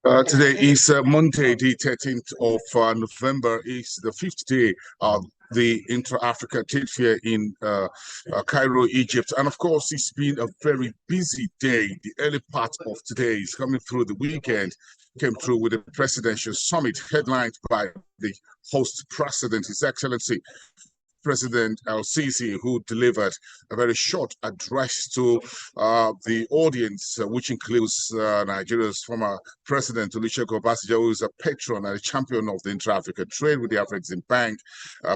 Today is Monday, the 13th of November. Is the fifth day of the Intra-Africa Trade Fair in Cairo, Egypt. And of course, it's been a very busy day. The early part of today is coming through the weekend, came through with a presidential summit headlined by the host president, His Excellency President El-Sisi, who delivered a very short address to the audience, which includes Nigeria's former President Olusegun Obasanjo, who is a patron and a champion of the intra-Africa trade with the Afrexim Bank,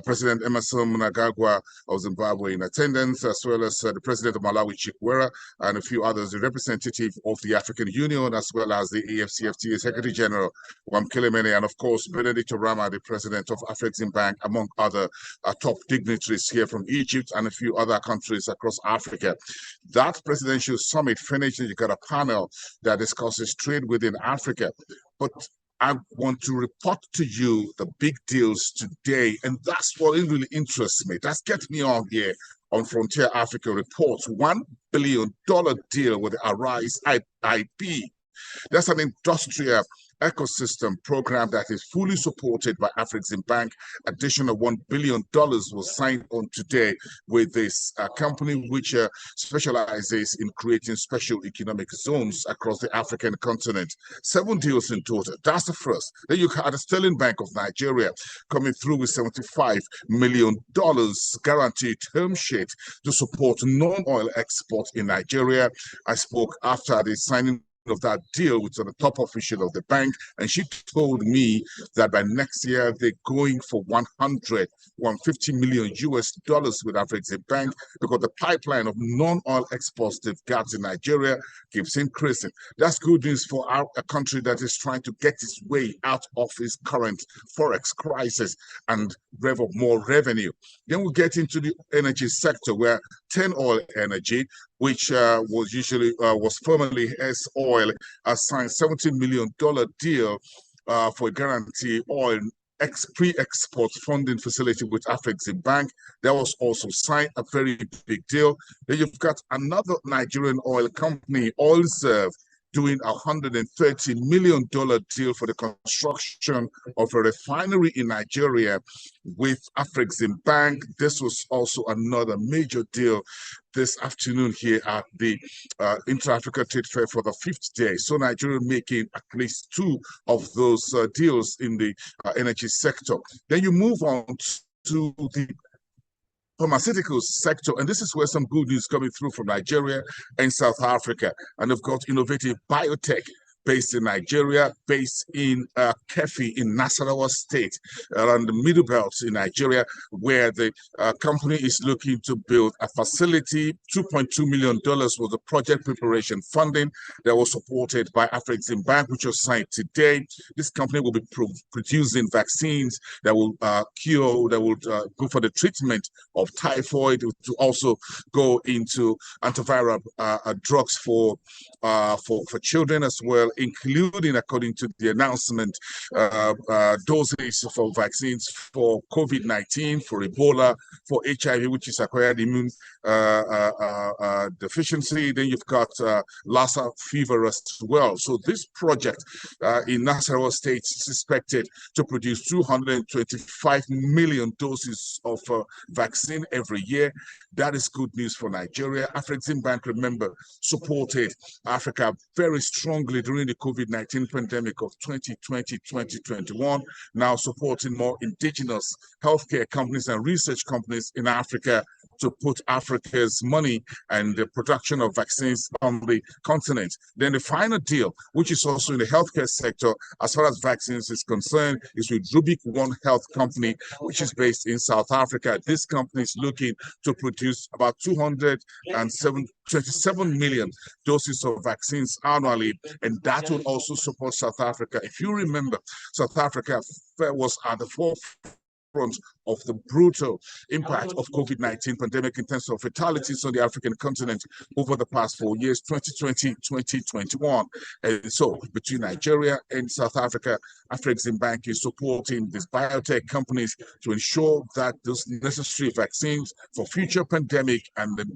President Emerson Mnangagwa of Zimbabwe in attendance, as well as the President of Malawi, Chikwera, and a few others, the representative of the African Union, as well as the AFCFTA Secretary General, Wamkele, and of course, Benedict Orama, the President of Afrexim Bank, among other top dignitaries here from Egypt and a few other countries across Africa. That presidential summit finished, and you got a panel that discusses trade within Africa. But I want to report to you the big deals today, and that's what really interests me. That's get me on here on Frontier Africa Reports. $1 billion deal with the Arise IP. That's an industrial ecosystem program that is fully supported by Afrexim Bank. Additional $1 billion was signed on today with this company, which specializes in creating special economic zones across the African continent. 7 deals in total. That's the first. Then you had the Sterling Bank of Nigeria coming through with $75 million guaranteed term sheet to support non-oil exports in Nigeria. I spoke after the signing of that deal with the top official of the bank, and she told me that by next year they're going for 150 million US dollars with Afrexim Bank, because the pipeline of non-oil exports they've got in Nigeria keeps increasing. That's good news for a country that is trying to get its way out of its current forex crisis and rev up more revenue. Then we get into the energy sector, where 10 Oil Energy, which was formerly S Oil, signed $70 million deal for a guarantee oil pre-export funding facility with Afrexim Bank. That was also signed, a very big deal. Then you've got another Nigerian oil company, Oilserve, doing a $130 million deal for the construction of a refinery in Nigeria with Afrexim Bank. This was also another major deal this afternoon here at the Intra-Africa Trade Fair for the 5th day. So Nigeria making at least 2 of those deals in the energy sector. Then you move on to the pharmaceuticals sector, and this is where some good news coming through from Nigeria and South Africa. And they've got innovative biotech based in Nigeria, based in Kefi in Nasarawa State, around the Middle Belt in Nigeria, where the company is looking to build a facility. $2.2 million was the project preparation funding that was supported by Afrexim Bank, which was signed today. This company will be producing vaccines that will go for the treatment of typhoid, to also go into antiviral drugs for children as well, including, according to the announcement, doses for vaccines for COVID-19, for Ebola, for HIV, which is acquired immune deficiency. Then you've got Lassa fever as well. So this project in Nasarawa State is expected to produce 225 million doses of vaccine every year. That is good news for Nigeria. Afrexim Bank, remember, supported Africa very strongly during the COVID-19 pandemic of 2020-2021, now supporting more indigenous healthcare companies and research companies in Africa to put Africa's money and the production of vaccines on the continent. Then the final deal, which is also in the healthcare sector as far as vaccines is concerned, is with Rubik One Health Company, which is based in South Africa. This company is looking to produce about 227 million doses of vaccines annually, and that will also support South Africa. If you remember, South Africa was at the forefront forefront of the brutal impact of COVID-19 pandemic in terms of fatalities on the African continent over the past 4 years, 2020, 2021. And so between Nigeria and South Africa, Afreximbank is supporting these biotech companies to ensure that those necessary vaccines for future pandemic and the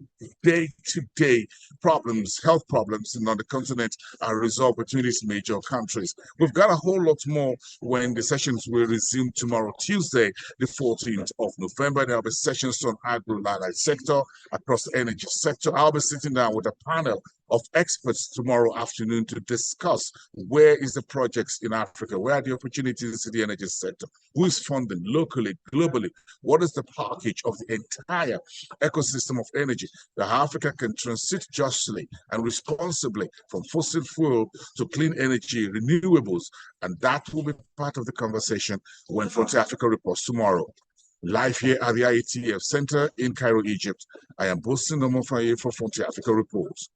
day-to-day problems, health problems on the continent are resolved between these major countries. We've got a whole lot more when the sessions will resume tomorrow, Tuesday, the 14th of November. There will be sessions on agro-allied sector, across the energy sector. I'll be sitting down with a panel of experts tomorrow afternoon to discuss where is the projects in Africa, where are the opportunities in the energy sector, who is funding locally, globally, what is the package of the entire ecosystem of energy that Africa can transit justly and responsibly from fossil fuel to clean energy, renewables, and that will be part of the conversation when Frontier Africa reports tomorrow. Live here at the IETF Center in Cairo, Egypt, I am Bosin Omofaye for Frontier Africa Reports.